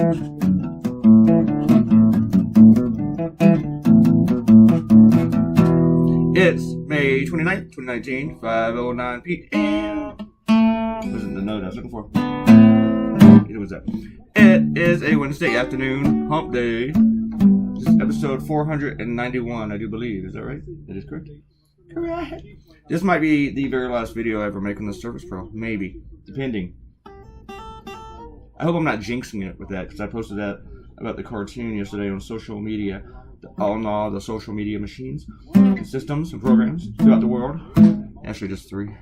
It's May 29th, 2019, 5:09 p.m. Wasn't the note I was looking for. It was that. It is a Wednesday afternoon, hump day. This is episode 491, I do believe. Is that right? That is correct. Correct. This might be the very last video I ever make on the Surface Pro. Maybe. Depending. I hope I'm not jinxing it with that, because I posted that about the cartoon yesterday on social media. On all the social media machines, systems, and programs throughout the world. Actually, just 3.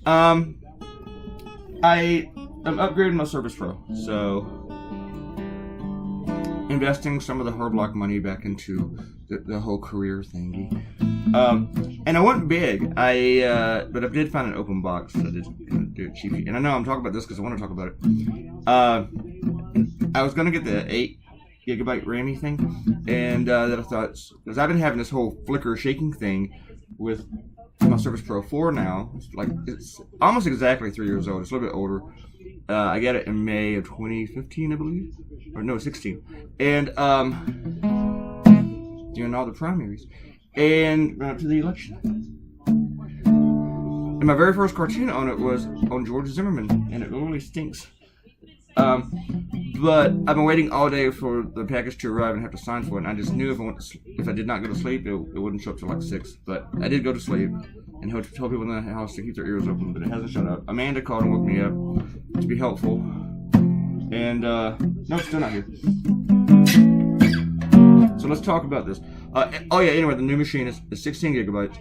I am upgrading my Surface Pro, so investing some of the Herblock money back into the whole career thingy. And I went big. but I did find an open box. So I did do it cheapy. And I know I'm talking about this because I want to talk about it. I was gonna get the 8GB RAM thing, and that I thought, because I've been having this whole flicker shaking thing with my Surface Pro 4 now. It's almost exactly 3 years old. It's a little bit older. I got it in May of 2015, I believe, or no, 16, and during all the primaries, and right up to the election. And my very first cartoon on it was on George Zimmerman, and it really stinks. But I've been waiting all day for the package to arrive and have to sign for it, and I just knew if I did not go to sleep, it wouldn't show up till like 6. But I did go to sleep and told people in the house to keep their ears open, but it hasn't shut up. Amanda called and woke me up to be helpful, and no, it's still not here. So let's talk about this. Anyway, the new machine is 16GB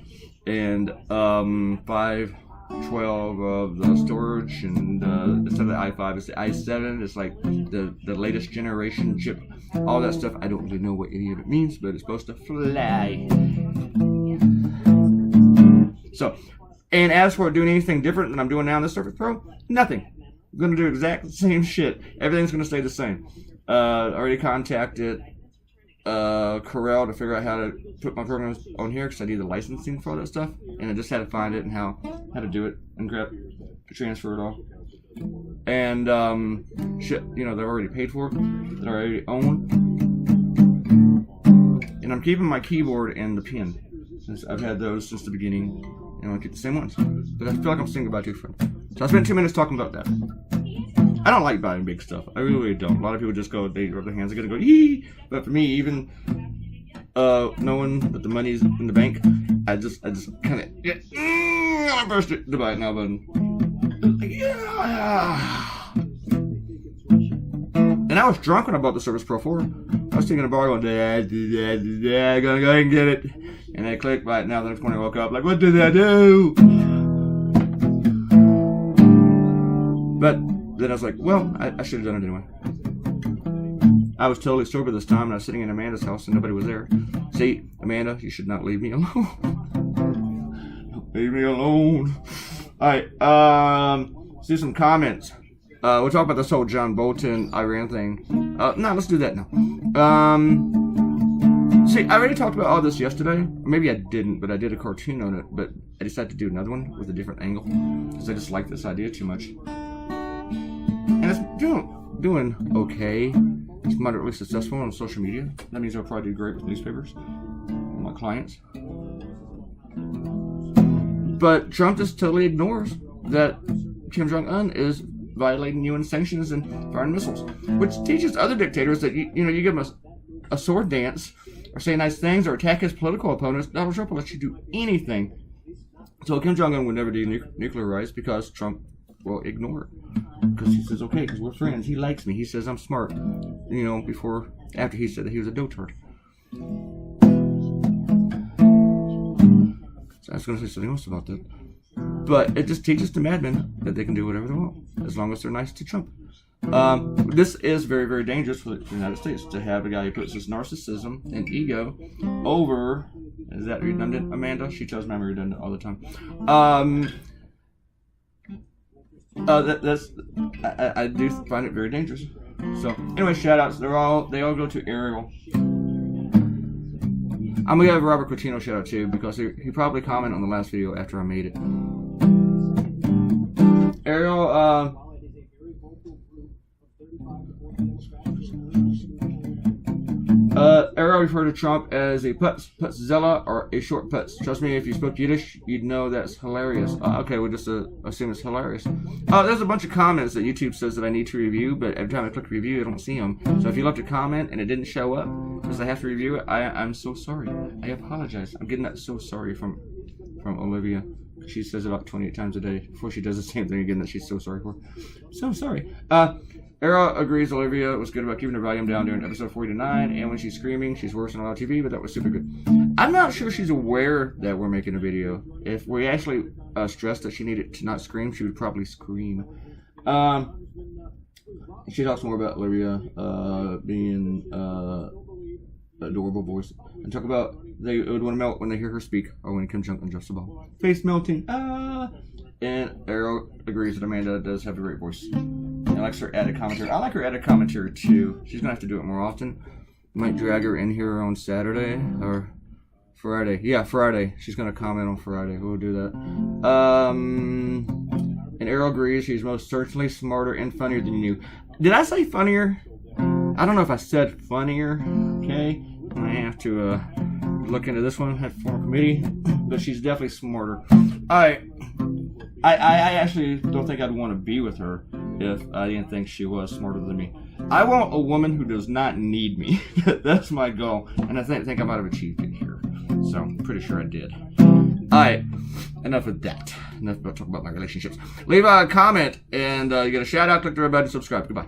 and 512 of the storage, and instead of the i5, it's the i7. It's like the latest generation chip. All that stuff, I don't really know what any of it means, but it's supposed to fly. So, and as for doing anything different than I'm doing now in the Surface Pro, nothing. I'm going to do exactly the same shit. Everything's going to stay the same. Already contacted Corel to figure out how to put my programs on here, because I need the licensing for all that stuff, and I just had to find it and how to do it and grab to transfer it all. And shit, they're already paid for, that I already own. And I'm keeping my keyboard and the pen, since I've had those since the beginning, and I'll keep the same ones. But I feel like I'm saying goodbye to a friend. So I spent 2 minutes talking about that. I don't like buying big stuff. I really don't. A lot of people just go, they rub their hands together and go, yee! But for me, even knowing that the money's in the bank, I just kind of get, I burst the buy it now button. Yeah! And I was drunk when I bought the Surface Pro 4. I was taking a bar going, gonna go ahead and get it. And I clicked buy it now. The next morning I woke up like, what did I do? But then I was like, well, I should have done it anyway. I was totally sober this time, and I was sitting in Amanda's house, and nobody was there. See, Amanda, you should not leave me alone. Leave me alone. Alright, let's do some comments. We'll talk about this whole John Bolton Iran thing. No, let's do that now. See, I already talked about all this yesterday. Maybe I didn't, but I did a cartoon on it. But I decided to do another one with a different angle, because I just like this idea too much. And it's doing okay. It's moderately successful on social media. That means I'll probably do great with newspapers and my clients. But Trump just totally ignores that Kim Jong-un is violating UN sanctions and firing missiles, which teaches other dictators that you give them a sword dance or say nice things or attack his political opponents. Donald Trump will let you do anything. So Kim Jong-un would never denuclearize because Trump will ignore it. Because he says, okay, because we're friends. He likes me. He says I'm smart. After he said that he was a dotard. So I was going to say something else about that. But it just teaches the madmen that they can do whatever they want, as long as they're nice to Trump. This is very, very dangerous for the United States, to have a guy who puts his narcissism and ego over. Is that redundant, Amanda? She tells me I'm redundant all the time. I do find it very dangerous. So anyway, shout outs. They all go to Ariel. I'm gonna give Robert Coutinho a shout out too, because he probably commented on the last video after I made it. Ariel, Arrow referred to Trump as a putzilla or a short putz. Trust me, if you spoke Yiddish, you'd know that's hilarious. Okay, we'll just assume it's hilarious. There's a bunch of comments that YouTube says that I need to review, but every time I click review, I don't see them. So if you left a comment and it didn't show up because I have to review it, I'm so sorry. I apologize. I'm getting that so sorry from Olivia. She says it about 28 times a day before she does the same thing again that she's so sorry for. So sorry. Era agrees Olivia was good about keeping her volume down during episode 49, and when she's screaming, she's worse on live TV, but that was super good. I'm not sure she's aware that we're making a video. If we actually stressed that she needed to not scream, she would probably scream. She talks more about Olivia being adorable voice, and talk about they would want to melt when they hear her speak, or when Kim Jong-un drops the ball. Face melting, And Arrow agrees that Amanda does have a great voice. And likes her added commentary. I like her added commentary too. She's gonna have to do it more often. Might drag her in here on Saturday or Friday. Yeah, Friday. She's gonna comment on Friday. We'll do that. And Arrow agrees she's most certainly smarter and funnier than you. Did I say funnier? I don't know if I said funnier. Okay, I have to look into this one. Have to form a committee, but she's definitely smarter. I actually don't think I'd want to be with her if I didn't think she was smarter than me. I want a woman who does not need me. That's my goal, and I think I might have achieved it here. So I'm pretty sure I did. Alright, enough of that. Enough about talking about my relationships. Leave a comment, and you get a shout out. Click the red button, subscribe. Goodbye.